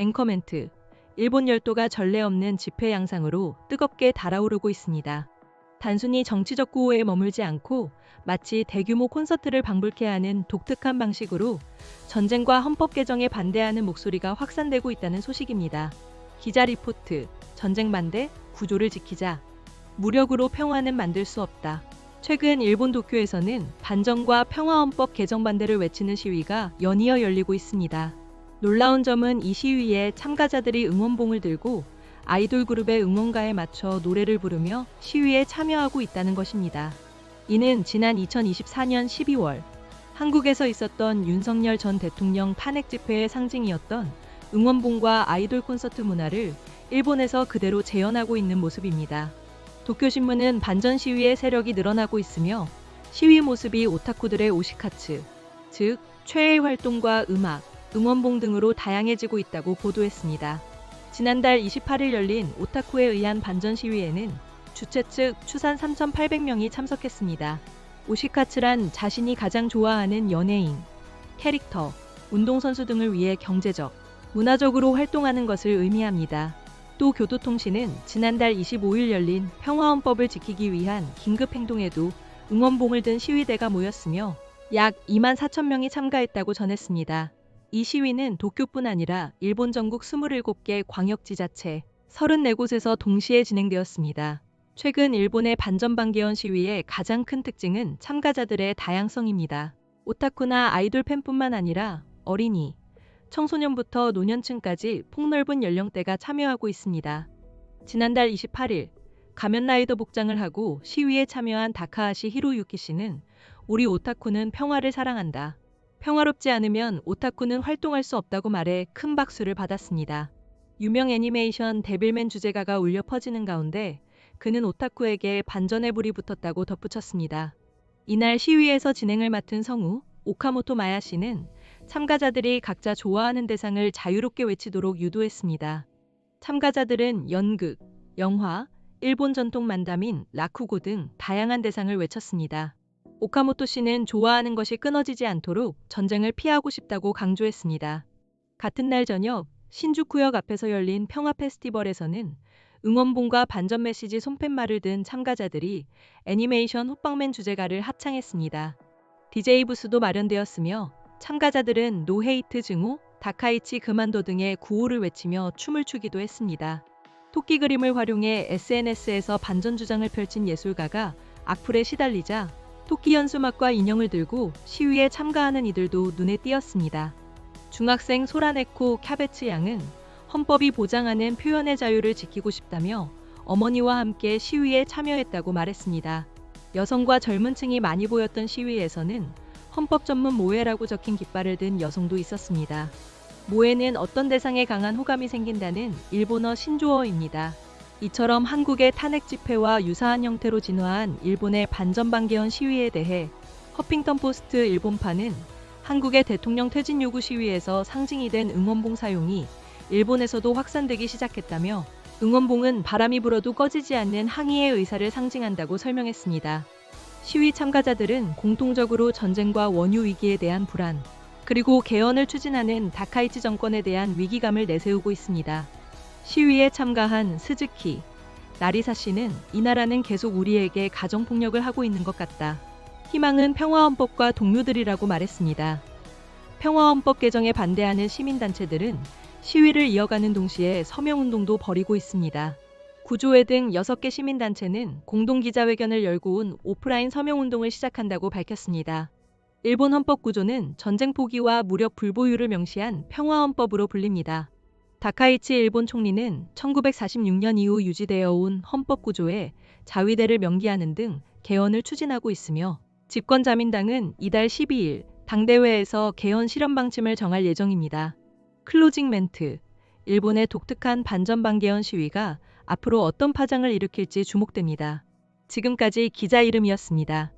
앵커멘트. 일본 열도가 전례 없는 집회 양상으로 뜨겁게 달아오르고 있습니다. 단순히 정치적 구호에 머물지 않고 마치 대규모 콘서트를 방불케 하는 독특한 방식으로 전쟁과 헌법 개정에 반대하는 목소리가 확산되고 있다는 소식입니다. 기자 리포트. 전쟁 반대, 구조를 지키자. 무력으로 평화는 만들 수 없다. 최근 일본 도쿄에서는 반정과 평화헌법 개정 반대를 외치는 시위가 연이어 열리고 있습니다. 놀라운 점은 이 시위에 참가자들이 응원봉을 들고 아이돌 그룹의 응원가에 맞춰 노래를 부르며 시위에 참여하고 있다는 것입니다. 이는 지난 2024년 12월 한국에서 있었던 윤석열 전 대통령 탄핵 집회의 상징이었던 응원봉과 아이돌 콘서트 문화를 일본에서 그대로 재현하고 있는 모습입니다. 도쿄신문은 반전 시위의 세력이 늘어나고 있으며 시위 모습이 오타쿠들의 오시카츠, 즉 최애 활동과 음악, 응원봉 등으로 다양해지고 있다고 보도했습니다. 지난달 28일 열린 오타쿠에 의한 반전 시위에는 주최 측 추산 3,800명이 참석했습니다. 오시카츠란 자신이 가장 좋아하는 연예인, 캐릭터, 운동선수 등을 위해 경제적, 문화적으로 활동하는 것을 의미합니다. 또 교도통신은 지난달 25일 열린 평화헌법을 지키기 위한 긴급행동에도 응원봉을 든 시위대가 모였으며 약 2만 4천 명이 참가했다고 전했습니다. 이 시위는 도쿄뿐 아니라 일본 전국 27개 광역지자체 34곳에서 동시에 진행되었습니다. 최근 일본의 반전방개헌 시위의 가장 큰 특징은 참가자들의 다양성입니다. 오타쿠나 아이돌 팬뿐만 아니라 어린이, 청소년부터 노년층까지 폭넓은 연령대가 참여하고 있습니다. 지난달 28일 가면라이더 복장을 하고 시위에 참여한 다카하시 히로유키 씨는 우리 오타쿠는 평화를 사랑한다. 평화롭지 않으면 오타쿠는 활동할 수 없다고 말해 큰 박수를 받았습니다. 유명 애니메이션 데빌맨 주제가가 울려 퍼지는 가운데 그는 오타쿠에게 반전의 불이 붙었다고 덧붙였습니다. 이날 시위에서 진행을 맡은 성우 오카모토 마야 씨는 참가자들이 각자 좋아하는 대상을 자유롭게 외치도록 유도했습니다. 참가자들은 연극, 영화, 일본 전통 만담인 라쿠고 등 다양한 대상을 외쳤습니다. 오카모토 씨는 좋아하는 것이 끊어지지 않도록 전쟁을 피하고 싶다고 강조했습니다. 같은 날 저녁 신주쿠역 앞에서 열린 평화 페스티벌에서는 응원봉과 반전 메시지 손팻말을 든 참가자들이 애니메이션 호빵맨 주제가를 합창했습니다. DJ 부스도 마련되었으며 참가자들은 노헤이트 증오, 다카이치 그만둬 등의 구호를 외치며 춤을 추기도 했습니다. 토끼 그림을 활용해 SNS에서 반전 주장을 펼친 예술가가 악플에 시달리자 토끼 연수막과 인형을 들고 시위에 참가하는 이들도 눈에 띄었습니다. 중학생 소라네코 캬베츠 양은 헌법이 보장하는 표현의 자유를 지키고 싶다며 어머니와 함께 시위에 참여했다고 말했습니다. 여성과 젊은 층이 많이 보였던 시위에서는 헌법 전문 모에라고 적힌 깃발을 든 여성도 있었습니다. 모에는 어떤 대상에 강한 호감이 생긴다는 일본어 신조어입니다. 이처럼 한국의 탄핵 집회와 유사한 형태로 진화한 일본의 반전방개헌 시위에 대해 허핑턴 포스트 일본파는 한국의 대통령 퇴진 요구 시위에서 상징이 된 응원봉 사용이 일본에서도 확산되기 시작했다며 응원봉은 바람이 불어도 꺼지지 않는 항의의 의사를 상징한다고 설명했습니다. 시위 참가자들은 공통적으로 전쟁과 원유 위기에 대한 불안, 그리고 개헌을 추진하는 다카이치 정권에 대한 위기감을 내세우고 있습니다. 시위에 참가한 스즈키, 나리사 씨는 이 나라는 계속 우리에게 가정폭력을 하고 있는 것 같다. 희망은 평화헌법과 동료들이라고 말했습니다. 평화헌법 개정에 반대하는 시민단체들은 시위를 이어가는 동시에 서명운동도 벌이고 있습니다. 구조회 등 6개 시민단체는 공동기자회견을 열고 온 오프라인 서명운동을 시작한다고 밝혔습니다. 일본 헌법 구조는 전쟁 포기와 무력 불보유를 명시한 평화헌법으로 불립니다. 다카이치 일본 총리는 1946년 이후 유지되어 온 헌법 구조에 자위대를 명기하는 등 개헌을 추진하고 있으며 집권자민당은 이달 12일 당대회에서 개헌 실현 방침을 정할 예정입니다. 클로징 멘트. 일본의 독특한 반전방개헌 시위가 앞으로 어떤 파장을 일으킬지 주목됩니다. 지금까지 기자 이름이었습니다.